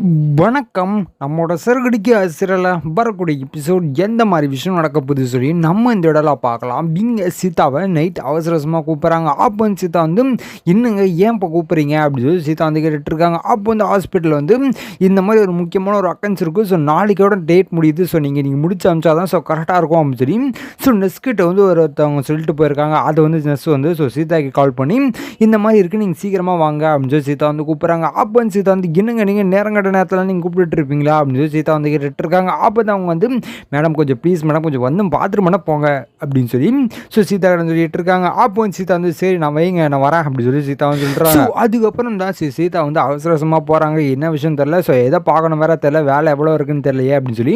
வணக்கம். நம்மோட சிறுகடிக்கு சிறல வரக்கூடிய எபிசோட் எந்த மாதிரி விஷயம் நடக்க போகுது சொல்லி நம்ம இந்த இடத்துல பார்க்கலாம். இங்கே சீதாவை நைட் அவசர அவசரமாக கூப்பிட்றாங்க. அப்போ வந்து சீதா வந்து இன்னுங்க ஏன் இப்போ கூப்பிட்றீங்க அப்படின்னு சொல்லி சீதா வந்து கேட்டுட்ருக்காங்க. அப்போ வந்து ஹாஸ்பிட்டலில் வந்து இந்த மாதிரி ஒரு முக்கியமான ஒரு அக்கன்ஸ் இருக்குது. ஸோ நாளைக்கோட டேட் முடியுது. ஸோ நீங்கள் முடிச்சு அமிச்சா தான் ஸோ கரெக்டாக இருக்கும் அப்படின்னு சொல்லி ஸோ நெஸ்கிட்ட வந்து ஒருத்தவங்க சொல்லிட்டு போயிருக்காங்க. அதை வந்து நெஸ் வந்து ஸோ சீதாக்கு கால் பண்ணி இந்த மாதிரி இருக்குது, நீங்கள் சீக்கிரமாக வாங்க அப்படின்னு சொல்லி சீதா வந்து கூப்பிட்றாங்க. அப்போ வந்து சீதா வந்து என்னங்க நீங்கள் நேரங்கட்ட நேரத்தில் நீங்கள் கூப்பிட்டு இருப்பீங்களா அப்படின்னு சொல்லி சீதா வந்து கேட்டுட்ருக்காங்க. அப்போ தான் அவங்க வந்து மேடம் கொஞ்சம் ப்ளீஸ் மேடம் கொஞ்சம் வந்து பாத்ரூம் போங்க அப்படின்னு சொல்லி ஸோ சீதா சொல்லிட்டு இருக்காங்க. அப்போ வந்து சீதா வந்து சரி நான் வைங்க நான் வரேன் அப்படின்னு சொல்லி சீதா வந்து சொல்கிறாங்க. அதுக்கப்புறம் தான் சீதா வந்து அவசர அவசரமாக போகிறாங்க. என்ன விஷயம் தெரில, ஸோ எதை பார்க்கணும் வேற தெரில, வேலை எவ்வளோ இருக்குன்னு தெரியலையே அப்படின்னு சொல்லி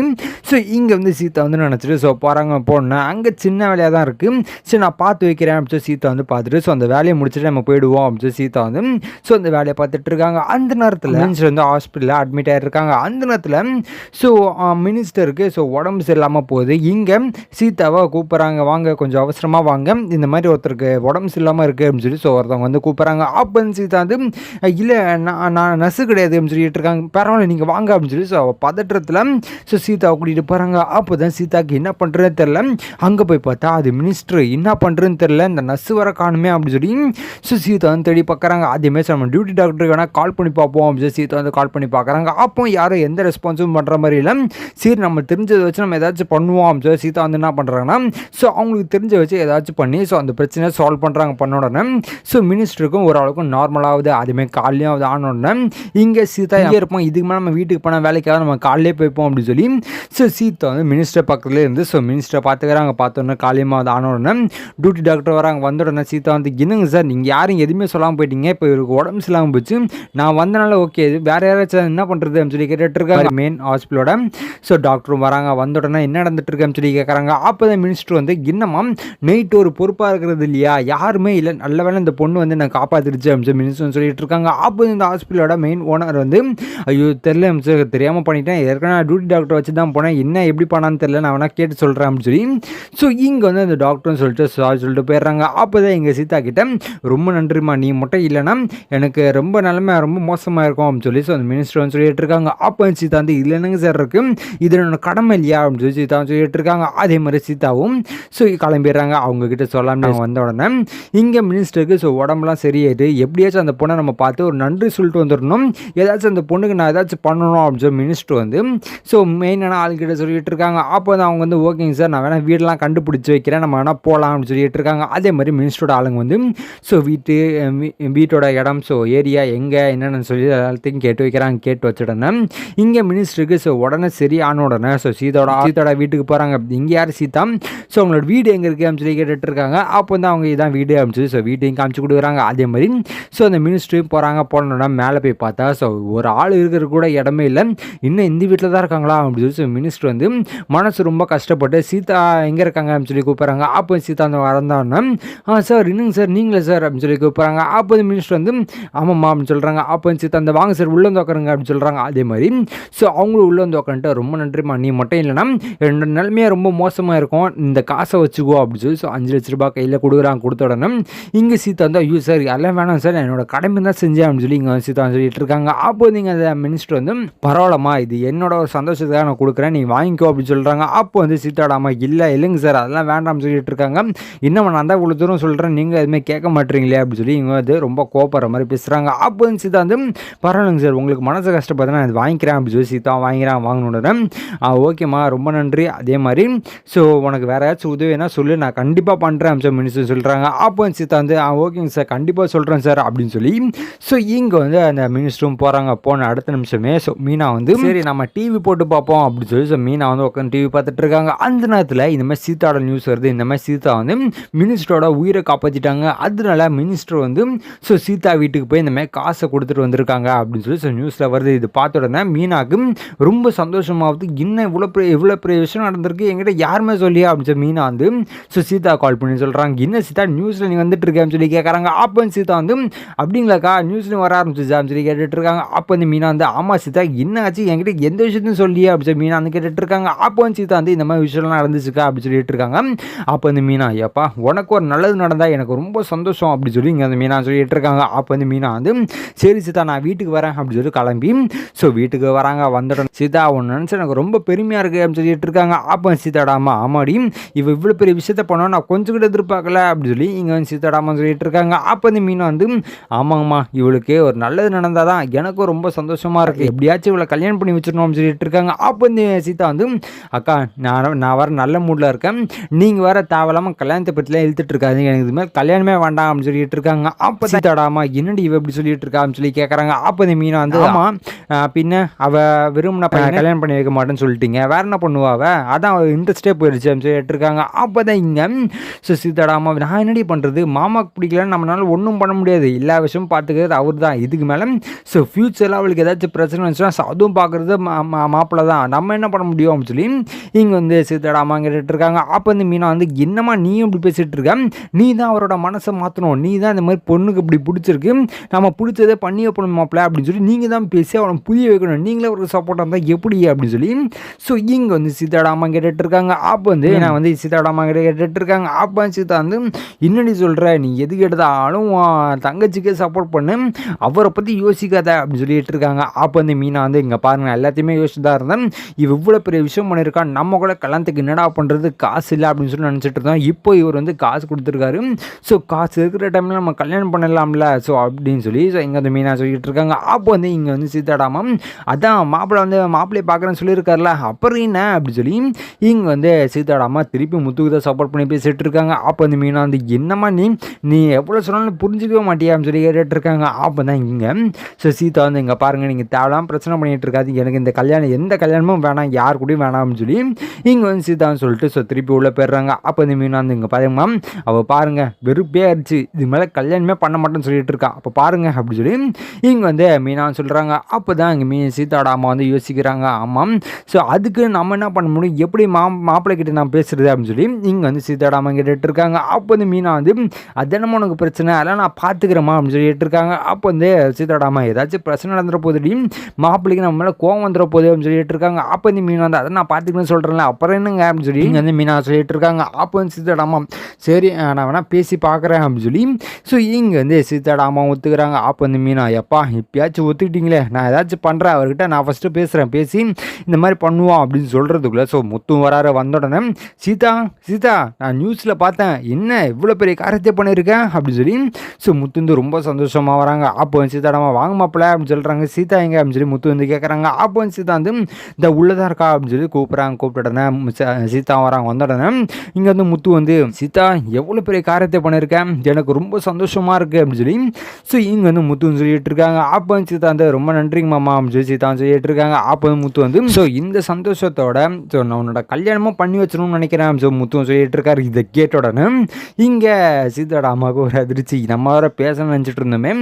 ஸோ இங்கே வந்து சீதா வந்து நினச்சிட்டு ஸோ போகிறாங்க. போனேன் அங்கே சின்ன வேலையாக தான் இருக்குது, சரி நான் பார்த்து வைக்கிறேன் அப்படின்னு சொல்லி சீதா வந்து பார்த்துட்டு ஸோ அந்த வேலையை முடிச்சுட்டு நம்ம போயிடுவோம் அப்படின்னு சொல்லி சீதா வந்து ஸோ அந்த வேலையை பார்த்துட்டு இருக்காங்க. அந்த நேரத்தில் வந்து ஹாஸ்பிட்டலில் அட்மிட் ஆகிருக்காங்க. அந்த நேரத்தில் ஸோ மினிஸ்டருக்கு ஸோ உடம்பு சரியில்லாமல் போகுது. இங்கே சீதாவை கூப்பிட்றாங்க, வாங்க கொஞ்சம் அவசரமாக வாங்க, இந்த மாதிரி ஒருத்தருக்கு உடம்பு சரியில்லாமல் இருக்குது அப்படின்னு சொல்லி ஸோ ஒருத்தவங்க வந்து கூப்பிட்றாங்க. அப்போ சீதா வந்து இல்லை நான் நர்ஸு கிடையாது அப்படின்னு சொல்லிட்டு இருக்காங்க. பரவாயில்ல நீங்கள் வாங்க அப்படின்னு சொல்லி ஸோ பதற்றத்தில் ஸோ சீதாவை கூட்டிகிட்டு போகிறாங்க. அப்போ தான் சீதாவுக்கு என்ன பண்ணுறதுன்னு தெரில. அங்கே போய் பார்த்தா அது மினிஸ்டர், என்ன பண்ணுறதுன்னு தெரில, இந்த நர்ஸு வர காணுமே அப்படின்னு சொல்லி ஸோ சீதா வந்து தேடி பார்க்குறாங்க. அதேமாதிரி நம்ம டியூட்டி டாக்டருக்கு வேணால் கால் பண்ணி பார்ப்போம் அப்படின்னு சொல்லி சீதா வந்து கால் பண்ணி பார்க்குறாங்க. அப்போ யாரும் எந்த ரெஸ்பான்ஸும் பண்ணுற மாதிரி இல்லை. சரி நம்ம தெரிஞ்சதை வச்சு நம்ம ஏதாச்சும் பண்ணுவோம் அப்படின்னு சொல்லி சீதா வந்து என்ன பண்ணுறாங்கன்னா ஸோ அவங்களுக்கு தெரிஞ்ச வச்சு ஏதாச்சும் பண்ணி ஸோ அந்த பிரச்சனையை சால்வ் பண்ணுறாங்க. பண்ண உடனே ஸோ மினிஸ்டருக்கும் ஓரளவுக்கு நார்மலாகுது. அதுமாதிரி காலையும் அது ஆன உடனே இங்கே சீதா இங்கே இருப்போம், இதுக்கு மேலே நம்ம வீட்டுக்கு போனால் வேலைக்காக நம்ம காலையிலே போய்ப்போம் அப்படின்னு சொல்லி ஸோ சீதா வந்து மினிஸ்டர் பக்கத்துலேயே இருந்து ஸோ மினிஸ்டரை பார்த்துக்கிறாங்க. பார்த்தோன்னே காலையமாக அது ஆன உடனே டியூட்டி டாக்டர் வராங்க. வந்த உடனே சீதா வந்து என்னங்க சார் நீங்கள் யாரும் எதுவுமே சொல்லாமல் போயிட்டீங்க, இப்போ இவருக்கு உடம்பு சரியில்லாமல் போச்சு, நான் வந்தனால ஓகே இது வேறு யாராச்சும் என்ன பண்ணுறது அப்படின்னு சொல்லி கேட்டுட்ருக்காங்க. மெயின் ஹாஸ்பிட்டலோட ஸோ டாக்டரும் வராங்க. வந்த உடனே என்ன நடந்துட்டு இருக்கு அப்படின்னு சொல்லி கேட்குறாங்க. அப்போ தான் மினிஸ்டர் வந்து என்னம்மா நைட்டு ஒரு பொறுப்பாக இருக்கிறது இல்லையா, யாருமே இல்லை, நல்ல வேலை இந்த பொண்ணு வந்து நான் காப்பாற்றிடுச்சு அப்படின்னு சொல்லி மினிஸ்டர் சொல்லிட்டு இருக்காங்க. அப்போ இந்த ஹாஸ்பிட்டலோட மெயின் ஓனர் வந்து ஐயோ தெரியல மினிஸ்டர், தெரியாமல் பண்ணிட்டேன், ஏற்கனவே டியூட்டி டாக்டர் வச்சு தான் போனேன், என்ன எப்படி பண்ணான்னு தெரியல, நான் வேணா கேட்டு சொல்கிறேன் அப்படின்னு சொல்லி ஸோ இங்கே வந்து அந்த டாக்டர்னு சொல்லிட்டு சொல்லிட்டு போயிடுறாங்க. அப்போ தான் எங்கள் சீதா கிட்ட ரொம்ப நன்றிம்மா, நீ மட்டும் இல்லைன்னா எனக்கு ரொம்ப நிலைமை ரொம்ப மோசமாக இருக்கும் அப்படின்னு சொல்லி ஸோ அந்த மினிஸ்டர் வந்து சொல்லிட்டு இருக்காங்க. அப்போ சீதா வந்து இல்லை என்னங்க சார் இருக்குது, இது என்னோட கடமை இல்லையா அப்படின்னு சொல்லி சீதா சொல்லிட்டு இருக்காங்க. அதே மாதிரி சீதாவும் ஸோ கிளம்பிடுறாங்க. அவங்கக்கிட்ட சொல்லாமல் வந்த உடனே இங்கே மினிஸ்டருக்கு ஸோ உடம்புலாம் சரியாயிட்டு எப்படியாச்சும் அந்த பொண்ணை நம்ம பார்த்து ஒரு நன்றி சொல்லிட்டு வந்துடணும், ஏதாச்சும் அந்த பொண்ணுக்கு நான் ஏதாச்சும் பண்ணணும் அப்படின்னு சொல்லி மினிஸ்டர் வந்து ஸோ மெயினான ஆள்கிட்ட சொல்லிட்டு இருக்காங்க. அப்போ தான் அவங்க வந்து ஓகேங்க சார் நான் வேணால் வீடெலாம் கண்டுபிடிச்சி வைக்கிறேன், நம்ம வேணால் போகலாம் அப்படின்னு சொல்லிட்டு இருக்காங்க. அதே மாதிரி மினிஸ்டரோட ஆளுங்க வந்து ஸோ வீட்டோட இடம் ஸோ ஏரியா எங்கே என்னென்னு சொல்லி எல்லாத்தையும் கேட்டு வைக்கிறாங்க. கேட்டு வச்சுடனே இங்கே மினிஸ்டருக்கு ஸோ உடனே சரி ஆன உடனே ஸோ சீதோட வீட்டுக்கு போகிறாங்க. இங்கே யார் சீதா, ஸோ அவங்களோட வீடு எங்கே இருக்குது அப்படின்னு சொல்லி கேட்டுட்டு இருக்காங்க. அப்போ வந்து அவங்க இதான் வீடு அப்படின்னு சொல்லி ஸோ வீட்டையும் காமிச்சு கொடுக்குறாங்க. அதே மாதிரி ஸோ அந்த மினிஸ்டரும் போகிறாங்க. போனோன்னா மேலே போய் பார்த்தா ஸோ ஒரு ஆள் இருக்கிற கூட இடமே இல்லை, இன்னும் இந்த வீட்டில் தான் இருக்காங்களா அப்படின்னு சொல்லி ஸோ மினிஸ்டர் வந்து மனசு ரொம்ப கஷ்டப்பட்டு சீதா எங்கே இருக்காங்க அப்படின்னு சொல்லி கூப்பிட்றாங்க. அப்போ சீதா வந்து வரந்தான்னா சார் இன்னுங்க சார் நீங்களே சார் அப்படின்னு சொல்லி கூப்பிட்றாங்க. அப்போ மினிஸ்டர் வந்து ஆமாம்மா அப்படின்னு சொல்கிறாங்க. அப்போ சீதா அந்த வாங்க சார் உள்ளே வந்து உட்காருங்க அப்படின்னு சொல்கிறாங்க. அதே மாதிரி ஸோ அவங்களும் உள்ளே வந்து உட்காந்துட்டு ரொம்ப நன்றிம்மா, நீ மட்டும் இல்லைன்னா என்னோட நிலைமையாக ரொம்ப மோசமாக இருக்கும், இந்த காசை வச்சுக்கோ அப்படின்னு சொல்லி ஸோ 5 லட்ச ரூபாய் கையில் கொடுக்குறாங்க. கொடுத்த உடனே இங்கே சீதா வந்து ஐயோ சார் எல்லாம் வேணாம் சார் என்னோட கடமை தான் செஞ்சேன் அப்படின்னு சொல்லி இங்கே சீதா சொல்லிட்டு இருக்காங்க. அப்போ நீங்கள் அந்த மினிஸ்டர் வந்து பரவாயில்லம்மா இது என்னோட ஒரு சந்தோஷத்துக்காக நான் கொடுக்குறேன், நீ வாங்கிக்கோ அப்படின்னு சொல்கிறாங்க. அப்போ வந்து சீதாவோட அம்மா இல்லை இல்லைங்க சார் அதெல்லாம் வேண்டாம்னு சொல்லிட்டு இருக்காங்க. இன்னும் நான் தான் இவ்வளோ தூரம் சொல்கிறேன், நீங்கள் எதுவுமே கேட்க மாட்டீங்களே அப்படின்னு சொல்லி இவங்க வந்து ரொம்ப கோபப்படுற மாதிரி பேசுகிறாங்க. அப்போ வந்து சீதா வந்து பரவாயில்லைங்க சார் உங்களுக்கு மனசு கஷ்டப்பட்டு நான் இது வாங்கிக்கிறேன் அப்படின்னு சொல்லி சீதா வாங்கணுன்னு ஓகேம்மா ரொம்ப நன்றி, அதே மாதிரி ஸோ உனக்கு வேறு ஏதாச்சும் உதவினா சொல்லு நான் கண்டிப்பாக பண்ணுறேன் அப்படின்னு மினிஸ்டர் சொல்கிறாங்க. அப்போ சீதா வந்து ஓகேங்க சார் கண்டிப்பாக சொல்கிறேன் சார் அப்படின்னு சொல்லி ஸோ இங்கே வந்து அந்த மினிஸ்டரும் போகிறாங்க. போன அடுத்த நிமிஷமே ஸோ மீனா வந்து சரி நம்ம டிவி போட்டு பார்ப்போம் அப்படின்னு சொல்லி ஸோ மீனா வந்து உட்காந்து டிவி பார்த்துட்டு இருக்காங்க. அந்த நேரத்தில் இந்த மாதிரி சீதாவோட நியூஸ் வருது. இந்த மாதிரி சீதா வந்து மினிஸ்டரோட உயிரை காப்பாற்றிட்டாங்க, அதனால மினிஸ்டர் வந்து ஸோ சீதா வீட்டுக்கு போய் இந்த மாதிரி காசை கொடுத்துட்டு வந்திருக்காங்க அப்படின்னு சொல்லி ஸோ நியூஸில் வருது. இது பார்த்த உடனே மீனாவுக்கு ரொம்ப சந்தோஷமாகுது, இன்னும் இவ்வளோ பெரிய விஷயம் நடந்திருக்கு என்கிட்ட யாருமே சொல்லியா அப்படின்னு சொல்லி மீனா வந்து ஸோ சீதா கால் பண்ணி சொல்கிறாங்க. இன்னும் சீதா நியூஸில் நீ வந்துட்டு இருக்கேன்னு சொல்லி கேட்குறாங்க. அப்போ சீதா வந்து அப்படிங்களாக்கா நியூஸ்லையும் வர ஆரம்பிச்சிச்சா அப்படின்னு சொல்லி கேட்டுட்டு இருக்காங்க. அப்போ வந்து மீனா வந்து ஆமாம் சீதா என்ன ஆச்சு என்கிட்ட எந்த விஷயத்தையும் சொல்லியே அப்படின்னு சொல்லி மீனா வந்து கேட்டுட்டு இருக்காங்க. அப்போ சீதா வந்து இந்த மாதிரி விஷயம்லாம் நடந்துச்சுக்கா அப்படின்னு சொல்லிட்டு இருக்காங்க. அப்போ வந்து மீனா ஐயாப்பா உனக்கு ஒரு நல்லது நடந்தால் எனக்கு ரொம்ப சந்தோஷம் அப்படின்னு சொல்லி இங்கே வந்து மீனா சொல்லிட்டு இருக்காங்க. அப்போ வந்து மீனா வந்து சரி சீதா நான் வீட்டுக்கு வரேன் அப்படின்னு சொல்லி கிளம்பி ஸோ வீட்டுக்கு வராங்க. வந்துடும் சீதா ஒன்று நினச்சி எனக்கு ரொம்ப பெருமையாக இருக்குது அப்படின்னு சொல்லிட்டு இருக்காங்க. அப்போ சீதாடாமா ஆமாடி இவ்வளோ பெரிய விஷயத்த பண்ணோம் நான் கொஞ்சம் கூட எதிர்பார்க்கல அப்படின்னு சொல்லி இங்கே வந்து சீதாடாமா சொல்லிட்டு இருக்காங்க. அப்போ வந்து மீனா வந்து ஆமாங்கம்மா இவளுக்கு ஒரு நல்லது நடந்தால் தான் எனக்கும் ரொம்ப சந்தோஷமாக இருக்குது, எப்படியாச்சும் இவளை கல்யாணம் பண்ணி வச்சிடணும்னு சொல்லிட்டு இருக்காங்க. அப்போ வந்து சீதா வந்து அக்கா நான் வர நல்ல மூடில் இருக்கேன், நீங்கள் வேற தேவையில்லாமல் கல்யாணத்தை பற்றிலாம் இழுத்துட்டு இருக்காது, எனக்கு இது மாதிரி கல்யாணமே வேண்டாம் அப்படின்னு சொல்லிட்டு இருக்காங்க. அப்போ சீதாடாமா என்னடி இவ எப்படி சொல்லிட்டு இருக்கா அப்படின்னு சொல்லி கேட்குறாங்க. அப்போ வந்து மீனா வந்து ஆமாம் பின்ன அவள் விரும்பின கல்யாணம் பண்ணி வைக்க மாட்டேன்னு சொல்லிட்டீங்க, வேற என்ன பண்ணுவா அவ, அதான் இன்ட்ரெஸ்டே போயிடுச்சு அப்படின்னு சொல்லிட்டு இருக்காங்க. அப்போ தான் இங்கே ஸோ சீதாடாமா நான் என்னடி பண்ணுறது, மாமாவுக்கு பிடிக்கலன்னு நம்மளால ஒன்றும் பண்ண முடியாது, எல்லா விஷயமும் பார்த்துக்கிறது அவர் தான், இதுக்கு மேலே ஸோ ஃப்யூச்சரில் அவளுக்கு ஏதாச்சும் பிரச்சனை வந்துச்சுன்னா அதுவும் பார்க்குறது மாப்பிள்ளை தான், நம்ம என்ன பண்ண முடியும் அப்படின்னு சொல்லி இங்கே வந்து சீதாடாமா கேட்டுட்டு இருக்காங்க. அப்போ வந்து மீனா வந்து என்னம்மா நீயும் இப்படி பேசிகிட்டு இருக்க, நீ தான் அவரோட மனசை மாற்றணும், நீ தான் இந்த மாதிரி பொண்ணுக்கு இப்படி பிடிச்சிருக்கு, நம்ம பிடிச்சதே பண்ணி வைப்பணும் மாப்பிள்ள அப்படின்னு சொல்லி நீங்கள் தான் பேசி அவனை புரிய வைக்கணும், நீங்களே அவருக்கு சப்போர்ட்டாக இருந்தால் எப்படி அப்படின்னு சொல்லி ஸோ இங்கே வந்து சீதாடாமா கேட்டுட்டு இருக்காங்க. அப்போ வந்து நான் வந்து சீதாடாமா கிட்ட கேட்டுட்டு இருக்காங்க. அப்போ சீதா வந்து என்னடி சொல்கிற, நீ எது கேட்டதாலும் தங்கச்சிக்கே சப்போர்ட் பண்ணு, அவரை பற்றி யோசிக்காத அப்படின்னு சொல்லிட்டு இருக்காங்க. அப்போ வந்து மீனா வந்து இங்கே பாருங்க எல்லாத்தையுமே யோசிச்சு தான் இருந்தேன், இவ்வளோ பெரிய விஷயம் பண்ணியிருக்கான், நம்ம கூட கல்யாணத்துக்கு என்னடா பண்ணுறது, காசு இல்லை அப்படின்னு சொல்லி நினச்சிட்டு இருந்தோம், இப்போ இவர் வந்து காசு கொடுத்துருக்காரு, ஸோ காசு இருக்கிற டைமில் நம்ம கல்யாணம் பண்ணலாம்ல ஸோ அப்படின்னு சொல்லி ஸோ இங்கே வந்து மீனா சொல்லிட்டு இருக்காங்க. அப்போ வந்து இங்கே வந்து சீதாடாமா அதான் மாப்பிள்ளையை பார்க்குறேன்னு சொல்லியிருக்காருல அப்புறம் என்ன அப்படி சொல்லி இங்கே வந்து சீதாடாமா திருப்பி முத்துக்கு தான் சப்போர்ட் பண்ணி பேசிட்டு இருக்காங்க. அப்போ வந்து மீனா வந்து என்னம்மா நீ எவ்வளோ சொன்னாலும் புரிஞ்சிக்கவே மாட்டியான்னு சொல்லி கேட்டுட்டு இருக்காங்க. அப்போ தான் இங்கே ஸோ சீதா வந்து இங்கே பாருங்கள் நீங்கள் தேவையில்லாமல் பிரச்சனை பண்ணிகிட்டு இருக்காது, எனக்கு இந்த கல்யாணம் எந்த கல்யாணமும் வேணாம், யார் கூடயும் வேணாம்னு சொல்லி இங்கே வந்து சீதான்னு சொல்லிட்டு ஸோ திருப்பி உள்ளே போயிடுறாங்க. அப்போ வந்து மீனா வந்து இங்கே பாருங்கம்மா அவள் பாருங்கள் வெறுப்பே ஆயிடுச்சு, இது மேலே கல்யாணமே பண்ண மாட்டேன்னு சொல்லிட்டு இருக்கா, அப்போ பாருங்கள் அப்படி சொல்லி இங்கே வந்து மீனான்னு சொல்கிறாங்க. அப்போ தான் இங்கே சீதாடாமா வந்து யோசிக்கிறாங்க. ஆமாம் ஸோ அதுக்கு நம்ம என்ன பண்ண முடியும், எப்படி மாப்பிள்ளை கிட்ட நான் பேசுறது அப்படின்னு சொல்லி இங்கே வந்து சீதாடாமா கேட்டுட்டு இருக்காங்க. அப்போ வந்து மீனா வந்து அதனமா உனக்கு பிரச்சனை அதெல்லாம் நான் பார்த்துக்கிறேம்மா அப்படின்னு சொல்லிட்டு இருக்காங்க. அப்போ வந்து சீதாடாமா ஏதாச்சும் பிரச்சனை நடந்துற போதுடி, மாப்பிள்ளைக்கு நம்ம மேலே கோவம் வந்துட போகுது அப்படின்னு சொல்லிட்டு இருக்காங்க. அப்போ வந்து மீனா வந்து அதை நான் பார்த்துக்கிறேன்னு சொல்கிறேன்ல அப்புறம் என்னங்க அப்படின்னு சொல்லி இங்கே வந்து மீனா சொல்லிட்டு இருக்காங்க. அப்போ வந்து சீதாடாமா சரி நான் வேணா பேசி பார்க்குறேன் அப்படின்னு சொல்லி ஸோ இங்கே வந்து சீதாடாமா ஒத்துக்கிறாங்க. அப்போ வந்து மீனா எப்பா இப்பயாச்சும் ஒத்துக்கிட்டீங்களே, நான் ஏதாச்சும் பண்ணுறேன் அவர்கிட்ட, நான் ஃபஸ்ட்டு பேசுகிறேன், பேசி இந்த மாதிரி பண்ணுவோம் அப்படின்னு சொல்கிறதுக்குள்ளே ஸோ முத்தும் வராரு. வந்த உடனே சீதா நான் நியூஸில் பார்த்தேன், என்ன இவ்வளோ பெரிய காரியத்தை பண்ணியிருக்கேன் அப்படின்னு சொல்லி ஸோ முத்து வந்து ரொம்ப சந்தோஷமாக வராங்க. அப்போ வந்து சீதாடாமா வாங்க மாப்பிள்ள அப்படின்னு சொல்கிறாங்க. சீதா எங்க அப்படின்னு சொல்லி முத்து வந்து கேட்குறாங்க. அப்போ வந்து சீதா வந்து இந்த உள்ளதாக இருக்கா அப்படின்னு சொல்லி கூப்பிட்ட உடனே சீதா வராங்க. வந்த உடனே இங்கே வந்து முத்து வந்து சீதா எவ்வளோ பெரிய காரியத்தை பண்ணியிருக்கேன், எனக்கு ரொம்ப சந்தோஷமாக இருக்குது அப்படின்னு சொல்லி ஸோ இங்கே வந்து முத்துன்னு சொல்லிட்டு இருக்காங்க. அப்போ வந்து சீதா வந்து ரொம்ப நன்றிங்க மாமா அப்படின்னு சொல்லி சீதா சொல்லிட்டு இருக்காங்க. அப்போ வந்து முத்து வந்து ஸோ இந்த சந்தோஷத்தோட ஸோ நான் உன்னோட கல்யாணமும் பண்ணி வச்சிடணும்னு நினைக்கிறேன் ஸோ முத்துவும் சொல்லிட்டு இருக்காரு. இதை கேட்ட உடனே இங்கே சீதாடாமாவுக்கு ஒரு அதிர்ச்சி, நம்ம வேற பேசணும்னு நினச்சிட்டு இருந்தோமே,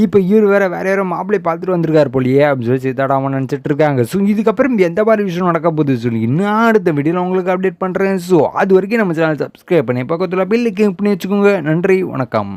இப்போ இவர் வேற யாரோ மாப்பிள்ளை பார்த்துட்டு வந்திருக்காரு போலியே அப்படின்னு சொல்லி சீதாடாமா நினச்சிட்டு இருக்காங்க. ஸோ இதுக்கப்புறம் எந்த மாதிரி விஷயம் நடக்க போகுது சொல்லி இன்னும் அடுத்த வீடியோவில் உங்களுக்கு அப்டேட் பண்ணுறேன். ஸோ அது வரைக்கும் நம்ம சேனல் சப்ஸ்கிரைப் பண்ணி பக்கத்தில் பில்லுக்கு பண்ணி வச்சுக்கோங்க. நன்றி, வணக்கம்.